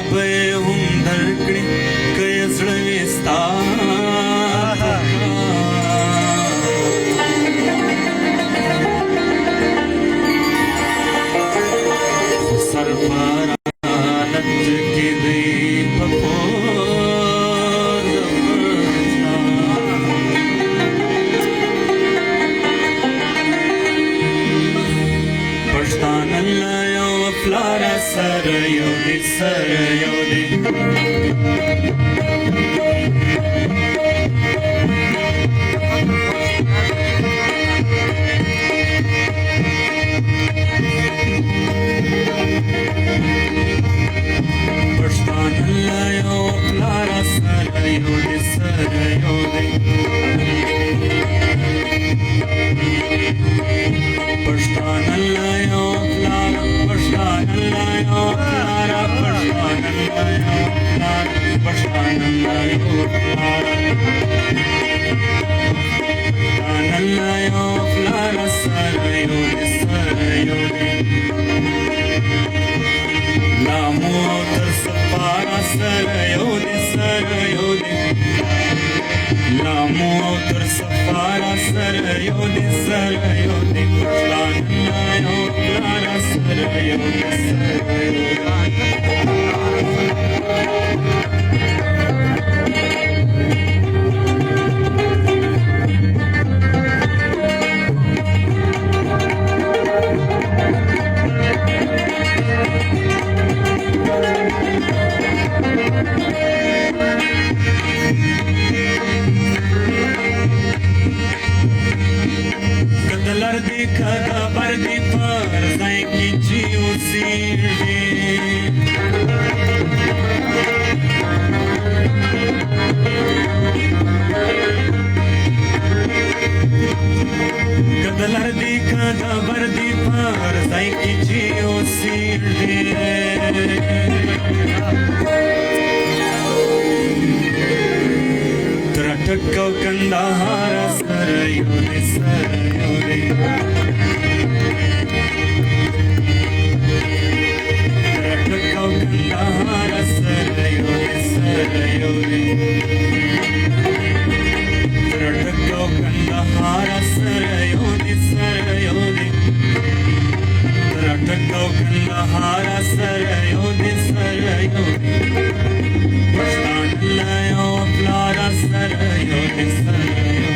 به هم درکړي که یې زړه وي ستا خو سر پرانت کې دی په پور د پښتانه له یو پلاره سره یو دی سره یو دی پښتانه له یو پلاره سره یو دی سره یو دی پښتانه له یو پلاره پښتانه له یو پلاره پښتانه له یو پلاره پښتانه له یو پلاره پښتانه له یو پلاره سره یو دی سره یو دی لامو تر سپاره سره یو دی سره یو دی لامو تر سپاره سره یو دی سره یو دی پښتانه له یو پلاره سره یو دی سره یو دی کدلر دی کدبر دی پر ځای کې چې اوسېږي کدلر دی کدبر دی پر ځای کې چې اوسېږي ترټک او کندهار سره یو دی سره یو دی ترټک او کندهار سره یو دی سره یو دی ترټک او کندهار سره یو دی سره یو دی ترټک او کندهار سره یو دی سره یو دی پښتانه له یو پلاره سره یو دی سره یو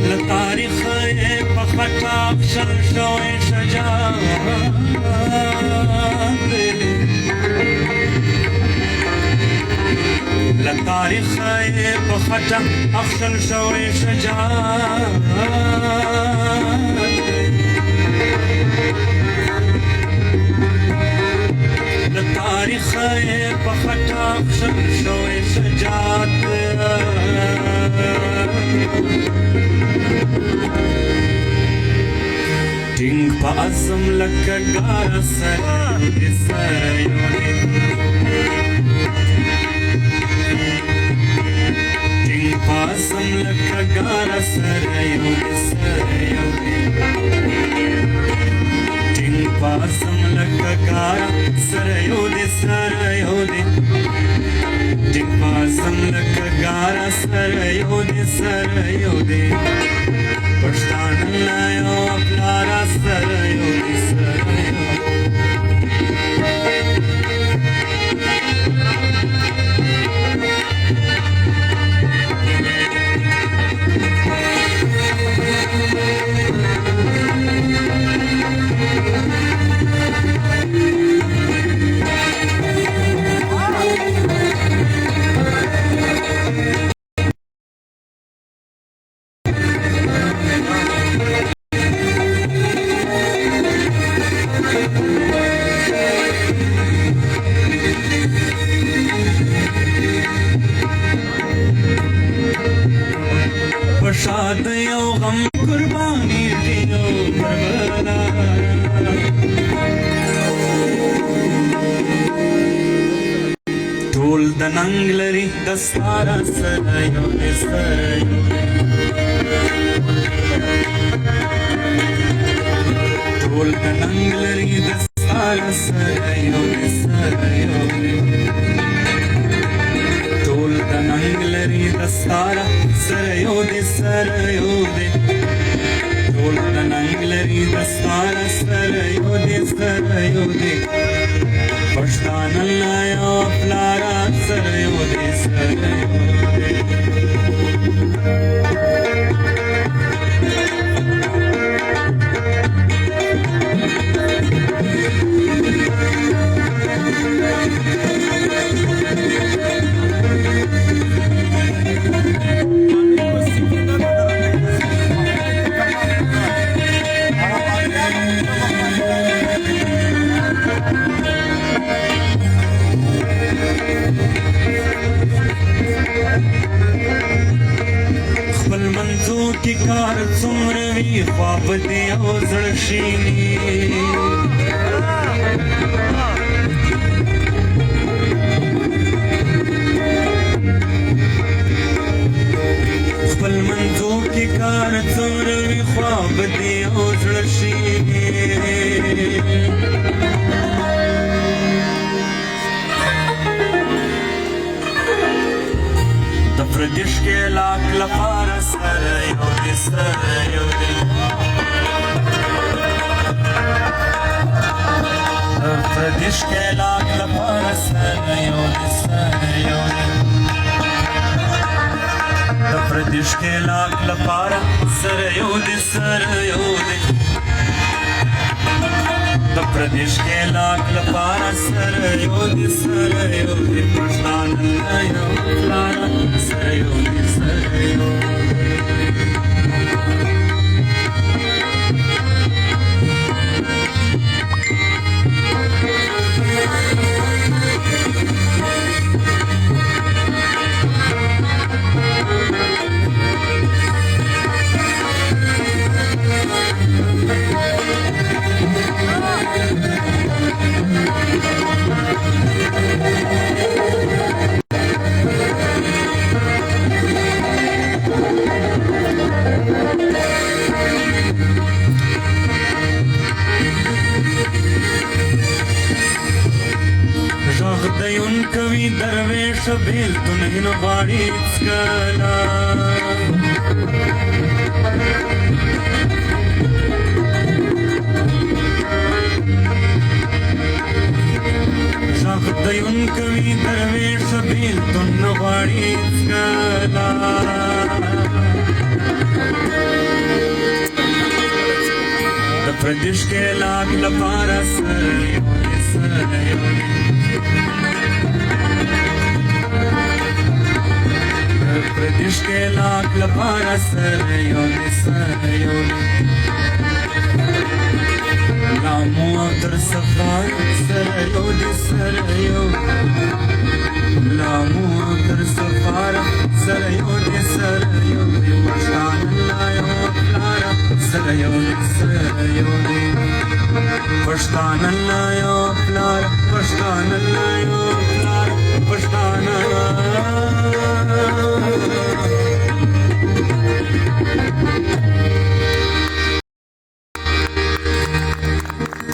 له تاریخه یې په خټه افشل شوی شجاعت دی له تاریخه یې په خټه افشل شوی شجاعت له تاریخه یې په خټه افشل شوی شجاعت ټینګ په عزم لکه ګاره سره یو دی سره یو دی ټینګ په عزم لکه ګاره سره یو دی سره یو دی ټینګ په عزم لکه ګاره سره یو دی سره یو دی ټینګ په عزم لکه ګاره سره یو دی سره یو دی پښتانه له یو پلاره سره یو دی سره یو دی پشاد یو غم قربانی دیو کربلا ټول د ننګ لري دستاره سره یو دی سره یو دی ټول د ننګ لري دستاره سره یو دی سره یو دی ټول د ننګ لري دستاره سره یو دی سره یو دی ټول د ننګ لري دستاره سره یو دی سره یو دی پښتان الله یو پلارا سره یو دی سره یو دی خپل منځو کې کار څومره وي خواب دې او زړه شیني خپل منځو کې کار څومره وي خواب دې او زړه شیني پردیش کې لاک لپاره سره یو دی سره یو دی پردیش کې لاک لپاره سره یو دی سره یو دی پردیش کې لاک لپاره سره یو دی سره یو دی د پردیش کې لاک لپاره سره یو دی سره یو دی پښتان الله یو پلاره سره یو دی سره یو غدیون کوي درویش بیلتون هینو غاړي څکلا غدیون کوي درویش بیلتون غاړي څکلا د پردیش کې لاک لپاره سره یو دی سره یو دی پردیش کې لاک لپاره سره یو دی سره یو دی لامو او تر سفر سره یو دی سره یو لامو او تر سفر سره یو دی سره یو دی پښتان الله یو پلاره سره یو دی سره یو دی پښتان الله یو پلاره پښتان الله یو پلاره پښتان